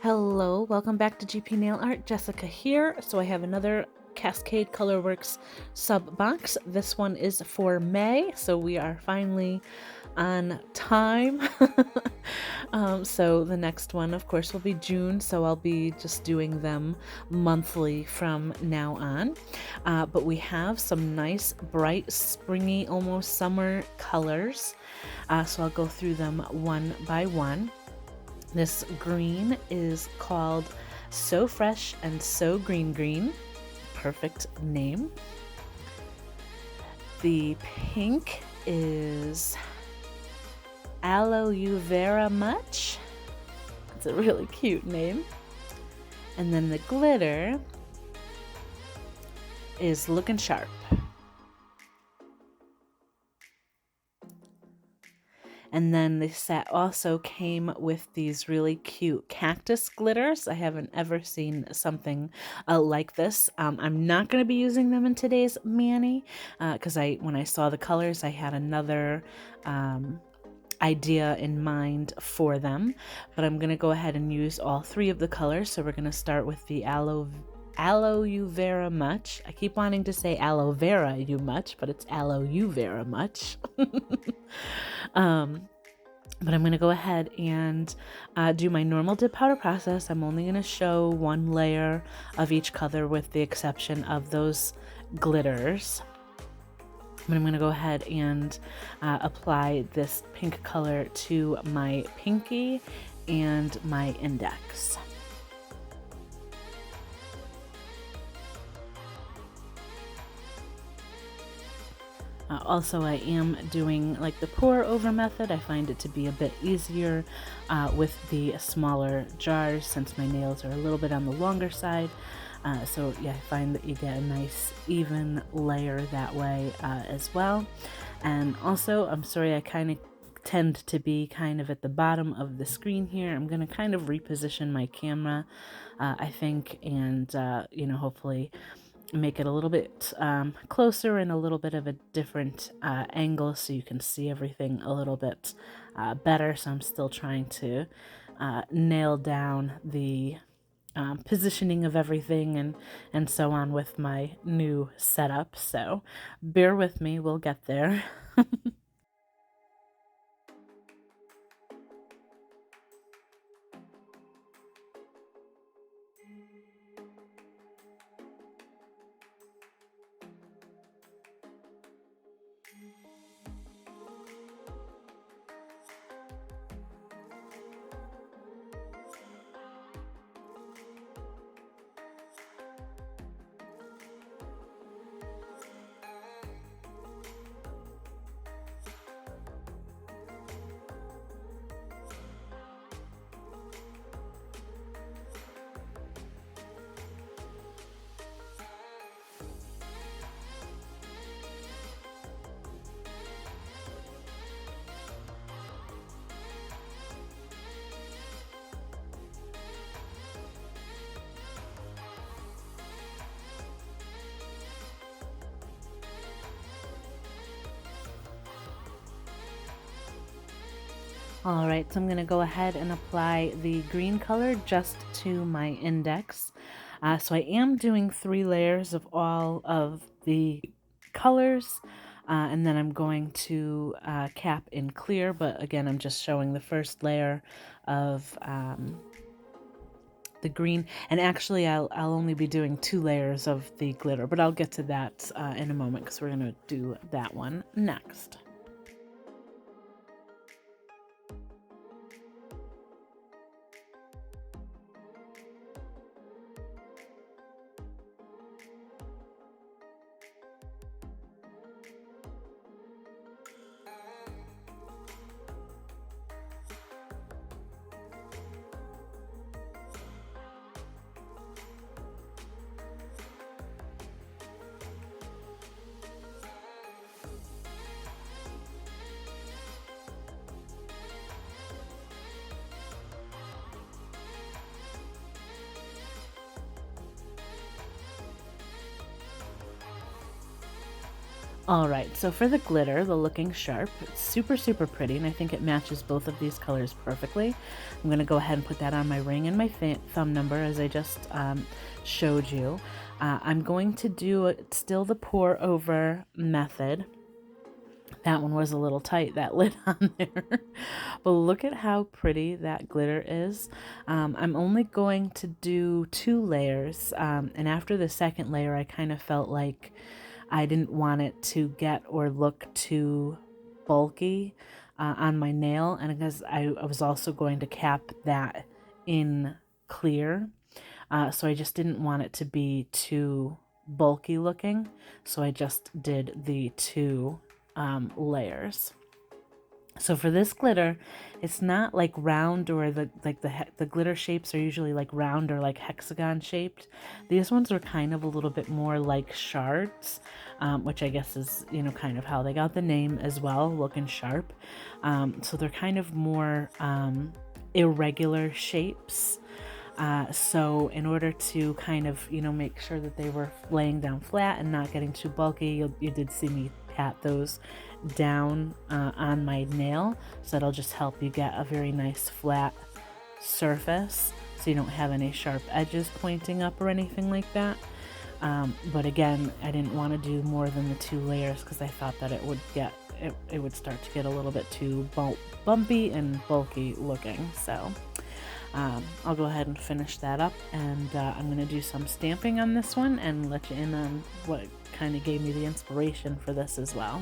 Hello, welcome back to GP Nail Art. Jessica here. So I have another Cascade Color Works sub box. This one is for May, so we are finally on time. So the next one, of course, will be June, so I'll be just doing them monthly from now on. But we have some nice, bright, springy, almost summer colors. So I'll go through them one by one. This green is called So Fresh and So Green Green. Perfect name. The pink is Aloe You Vera Much. It's a really cute name. And then the glitter is Looking Sharp. And then the set also came with these really cute cactus glitters. I haven't ever seen something like this. I'm not going to be using them in today's mani because when I saw the colors, I had another idea in mind for them. But I'm going to go ahead and use all three of the colors. So we're going to start with the Aloe You Vera Much. I keep wanting to say aloe vera you much, but it's Aloe You Vera Much. But I'm going to go ahead and do my normal dip powder process. I'm only going to show one layer of each color with the exception of those glitters. But I'm going to go ahead and apply this pink color to my pinky and my index. Also, I am doing like the pour over method. I find it to be a bit easier with the smaller jars since my nails are a little bit on the longer side. So yeah, I find that you get a nice even layer that way as well. And also, I'm sorry, I kind of tend to be kind of at the bottom of the screen here. I'm going to kind of reposition my camera, I think, and hopefully make it a little bit closer and a little bit of a different angle so you can see everything a little bit better. So I'm still trying to nail down the positioning of everything and so on with my new setup. So bear with me, we'll get there. Alright, so I'm going to go ahead and apply the green color just to my index. So I am doing 3 layers of all of the colors, and then I'm going to cap in clear, but again, I'm just showing the first layer of the green. And actually, I'll only be doing 2 layers of the glitter, but I'll get to that in a moment because we're going to do that one next. All right, so for the glitter, the Looking Sharp, it's super, super pretty, and I think it matches both of these colors perfectly. I'm going to go ahead and put that on my ring and my thumb number as I just showed you. I'm going to do still the pour over method. That one was a little tight, that lid on there. But look at how pretty that glitter is. I'm only going to do 2 layers, and after the second layer, I kind of felt like I didn't want it to get or look too bulky on my nail, and because I was also going to cap that in clear, so I just didn't want it to be too bulky looking, so I just did the 2 layers. So for this glitter, it's not like round, or the glitter shapes are usually like round or like hexagon shaped. These ones are kind of a little bit more like shards, which I guess is, you know, kind of how they got the name as well, Looking Sharp. So they're kind of more irregular shapes. So in order to kind of, you know, make sure that they were laying down flat and not getting too bulky, you did see me pat those down on my nail, so that'll just help you get a very nice flat surface, so you don't have any sharp edges pointing up or anything like that. But again, I didn't want to do more than the 2 layers because I thought that it would start to get a little bit too bumpy and bulky looking. So I'll go ahead and finish that up, and I'm going to do some stamping on this one and let you in on what kind of gave me the inspiration for this as well.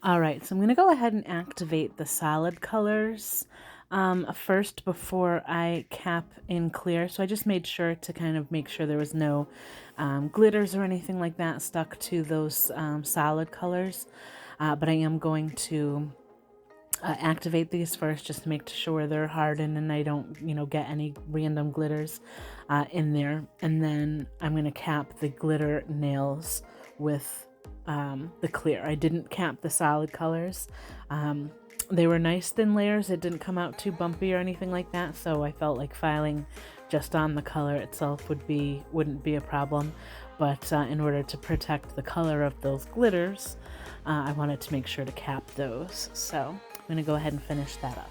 All right, so I'm going to go ahead and activate the solid colors first before I cap in clear. So I just made sure to kind of make sure there was no glitters or anything like that stuck to those solid colors. But I am going to activate these first just to make sure they're hardened and I don't, get any random glitters in there. And then I'm going to cap the glitter nails with the clear. I didn't cap the solid colors. They were nice thin layers. It didn't come out too bumpy or anything like that, so I felt like filing just on the color itself wouldn't be a problem. But in order to protect the color of those glitters, I wanted to make sure to cap those. So I'm going to go ahead and finish that up.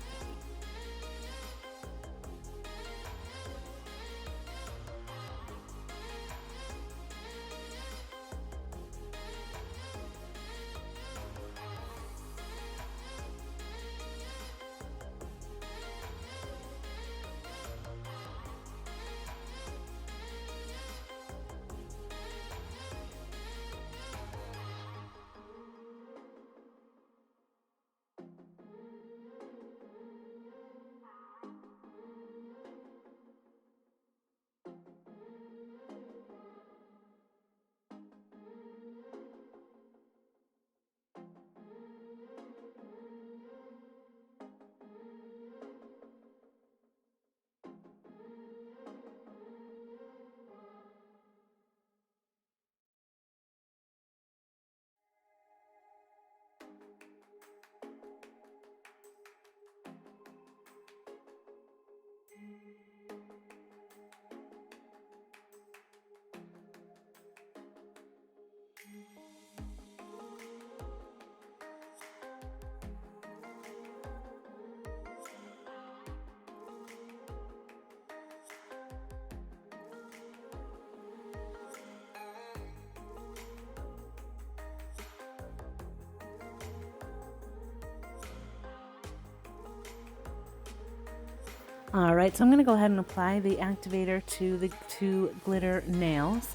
All right, so I'm going to go ahead and apply the activator to the two glitter nails.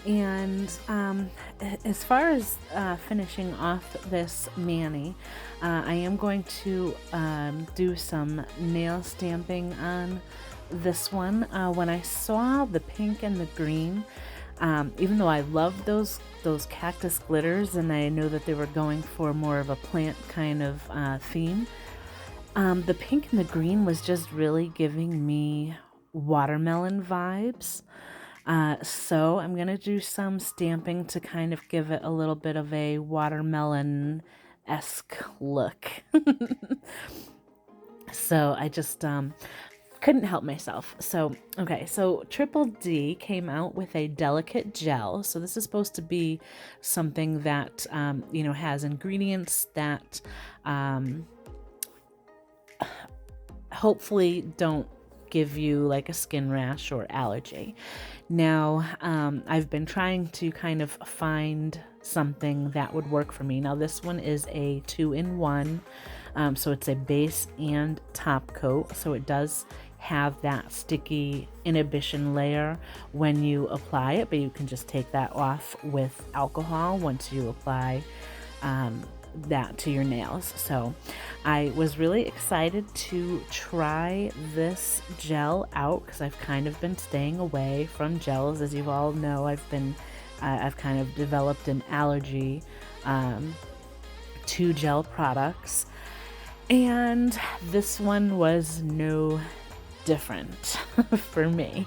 And as far as finishing off this mani, I am going to do some nail stamping on this one. When I saw the pink and the green, even though I love those cactus glitters and I know that they were going for more of a plant kind of theme, the pink and the green was just really giving me watermelon vibes. So I'm going to do some stamping to kind of give it a little bit of a watermelon-esque look. So I just couldn't help myself. So, okay, so Triple D came out with a delicate gel. So this is supposed to be something that, has ingredients that hopefully don't give you like a skin rash or allergy. Now, I've been trying to kind of find something that would work for me. Now, this one is a 2-in-1, so it's a base and top coat, so it does have that sticky inhibition layer when you apply it, but you can just take that off with alcohol once you apply that to your nails. So I was really excited to try this gel out because I've kind of been staying away from gels. As you all know, I've kind of developed an allergy to gel products, and this one was no different for me.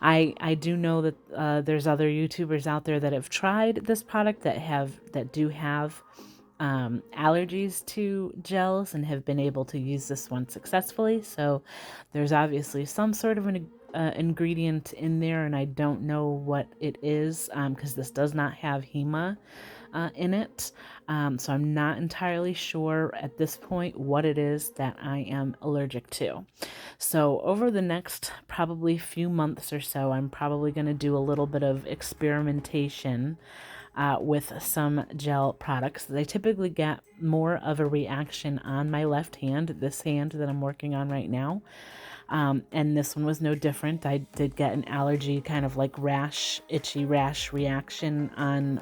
I do know that there's other YouTubers out there that have tried this product that do have allergies to gels and have been able to use this one successfully. So there's obviously some sort of an ingredient in there, and I don't know what it is because this does not have HEMA in it. So I'm not entirely sure at this point what it is that I am allergic to. So over the next probably few months or so, I'm probably going to do a little bit of experimentation with some gel products. They typically get more of a reaction on my left hand, this hand that I'm working on right now. And this one was no different. I did get an allergy kind of like itchy rash reaction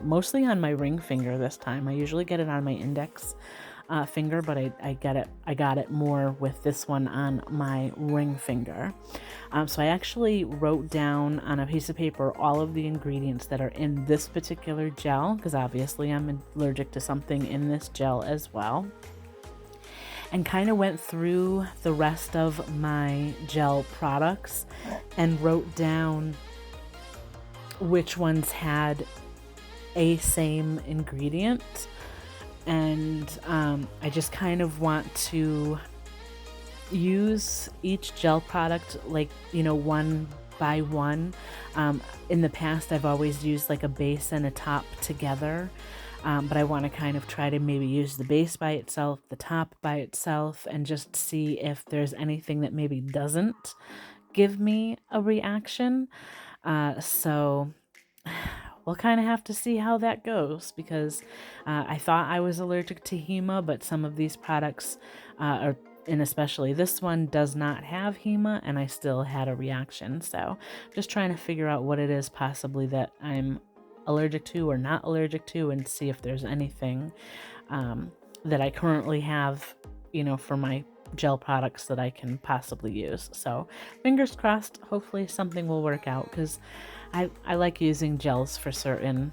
mostly on my ring finger this time. I usually get it on my index finger, but I got it more with this one on my ring finger. So I actually wrote down on a piece of paper all of the ingredients that are in this particular gel, because obviously I'm allergic to something in this gel as well, and kind of went through the rest of my gel products and wrote down which ones had a same ingredient. And I just kind of want to use each gel product, like, you know, one by one. In the past, I've always used like a base and a top together, but I want to kind of try to maybe use the base by itself, the top by itself, and just see if there's anything that maybe doesn't give me a reaction. So we'll kind of have to see how that goes, because I thought I was allergic to HEMA, but some of these products, and especially this one, does not have HEMA, and I still had a reaction. So just trying to figure out what it is possibly that I'm allergic to or not allergic to, and see if there's anything that I currently have, you know, for my gel products that I can possibly use. So fingers crossed, hopefully something will work out, because I like using gels for certain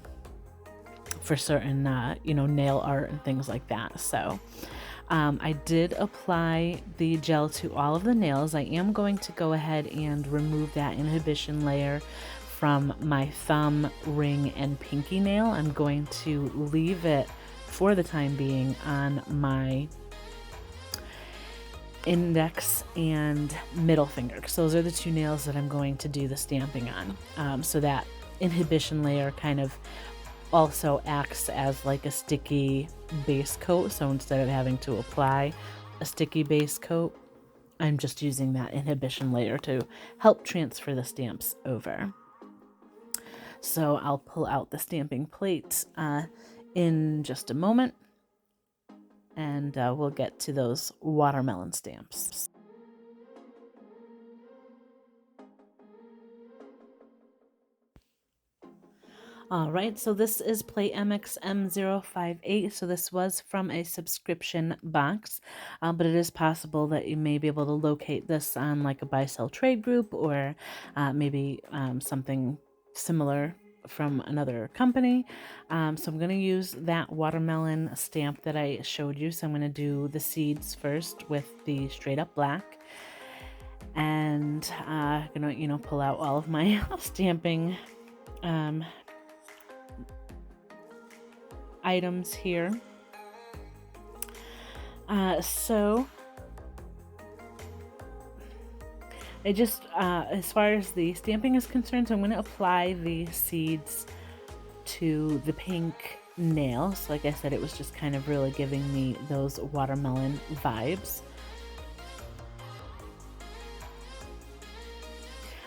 you know, nail art and things like that. So I did apply the gel to all of the nails. I am going to go ahead and remove that inhibition layer from my thumb, ring, and pinky nail. I'm going to leave it for the time being on my index and middle finger, because those are the two nails that I'm going to do the stamping on. So that inhibition layer kind of also acts as like a sticky base coat. So instead of having to apply a sticky base coat, I'm just using that inhibition layer to help transfer the stamps over. So I'll pull out the stamping plate in just a moment, and we'll get to those watermelon stamps. All right, so this is plate MXM058. So this was from a subscription box, but it is possible that you may be able to locate this on like a buy-sell trade group, or maybe something similar from another company. So I'm going to use that watermelon stamp that I showed you. So I'm going to do the seeds first with the straight up black, and gonna, you know, pull out all of my stamping items here. So I just, as far as the stamping is concerned, so I'm going to apply the seeds to the pink nail. So like I said, it was just kind of really giving me those watermelon vibes.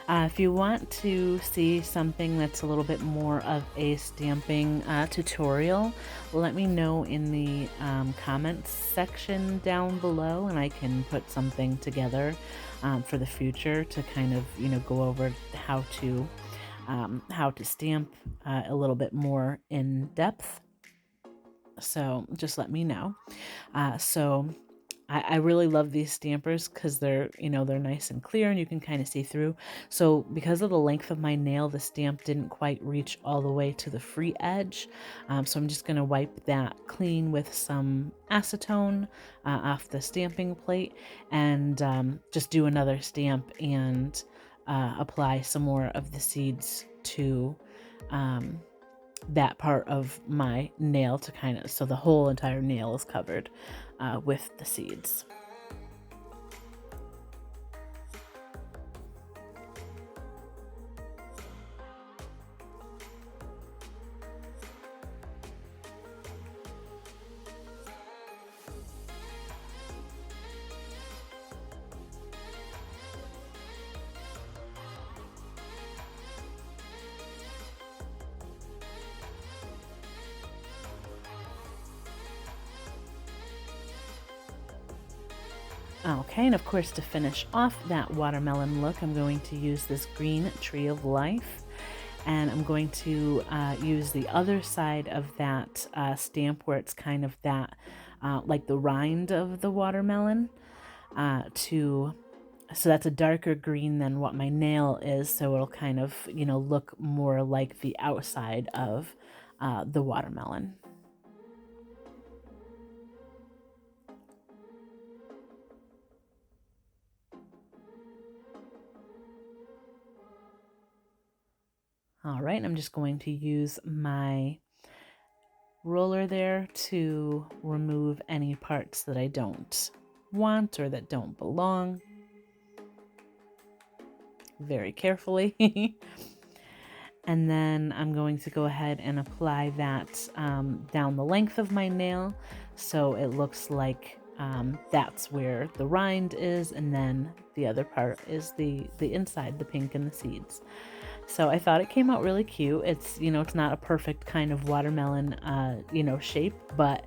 If you want to see something that's a little bit more of a stamping tutorial, let me know in the comments section down below, and I can put something together for the future to kind of, you know, go over how to stamp a little bit more in depth. So just let me know. So I really love these stampers because they're, you know, they're nice and clear and you can kind of see through. So because of the length of my nail, the stamp didn't quite reach all the way to the free edge. So I'm just going to wipe that clean with some acetone off the stamping plate, and just do another stamp and apply some more of the seeds to that part of my nail, to kind of, so the whole entire nail is covered with the seeds. Okay, and of course, to finish off that watermelon look, I'm going to use this green Tree of Life, and I'm going to use the other side of that stamp where it's kind of that like the rind of the watermelon, so that's a darker green than what my nail is, so it'll kind of, look more like the outside of the watermelon. All right, I'm just going to use my roller there to remove any parts that I don't want or that don't belong. Very carefully. And then I'm going to go ahead and apply that down the length of my nail, so it looks like that's where the rind is, and then the other part is the inside, the pink and the seeds. So I thought it came out really cute. It's, it's not a perfect kind of watermelon, shape, but,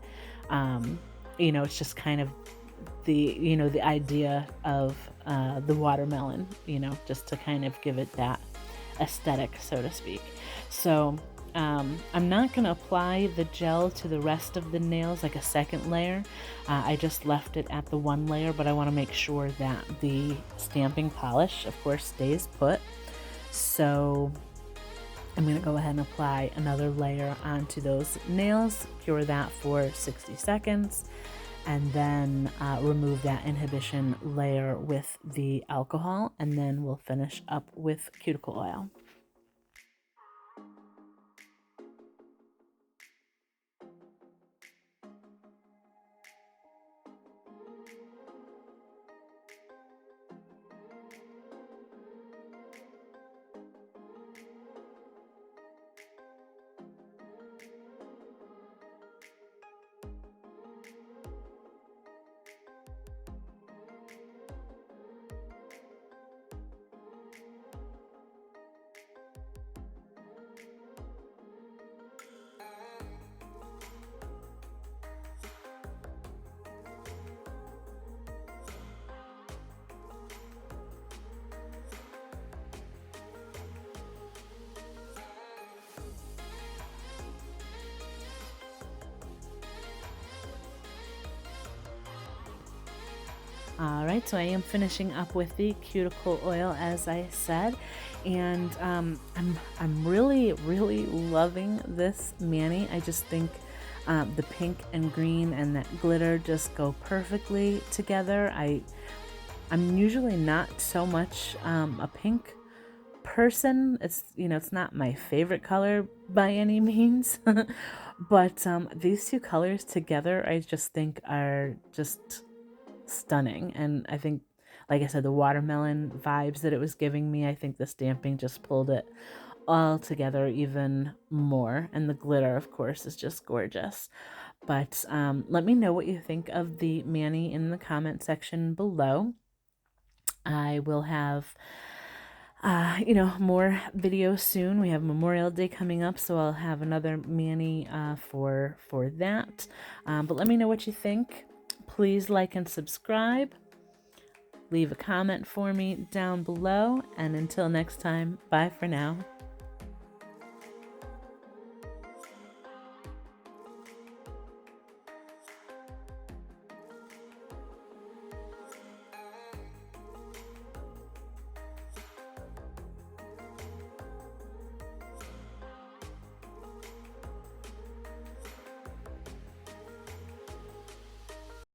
it's just kind of the idea of the watermelon, just to kind of give it that aesthetic, so to speak. So I'm not going to apply the gel to the rest of the nails like a second layer. I just left it at the one layer, but I want to make sure that the stamping polish, of course, stays put. So I'm going to go ahead and apply another layer onto those nails, cure that for 60 seconds, and then remove that inhibition layer with the alcohol, and then we'll finish up with cuticle oil. All right, so I am finishing up with the cuticle oil, as I said, and I'm really loving this mani. I just think the pink and green and that glitter just go perfectly together. I'm usually not so much a pink person. It's not my favorite color by any means, but these two colors together, I just think are just stunning. And I think, like I said, the watermelon vibes that it was giving me, I think the stamping just pulled it all together even more. And the glitter, of course, is just gorgeous. But let me know what you think of the mani in the comment section below. I will have more videos soon. We have Memorial Day coming up, so I'll have another mani for that. But let me know what you think. Please like and subscribe. Leave a comment for me down below. And until next time, bye for now.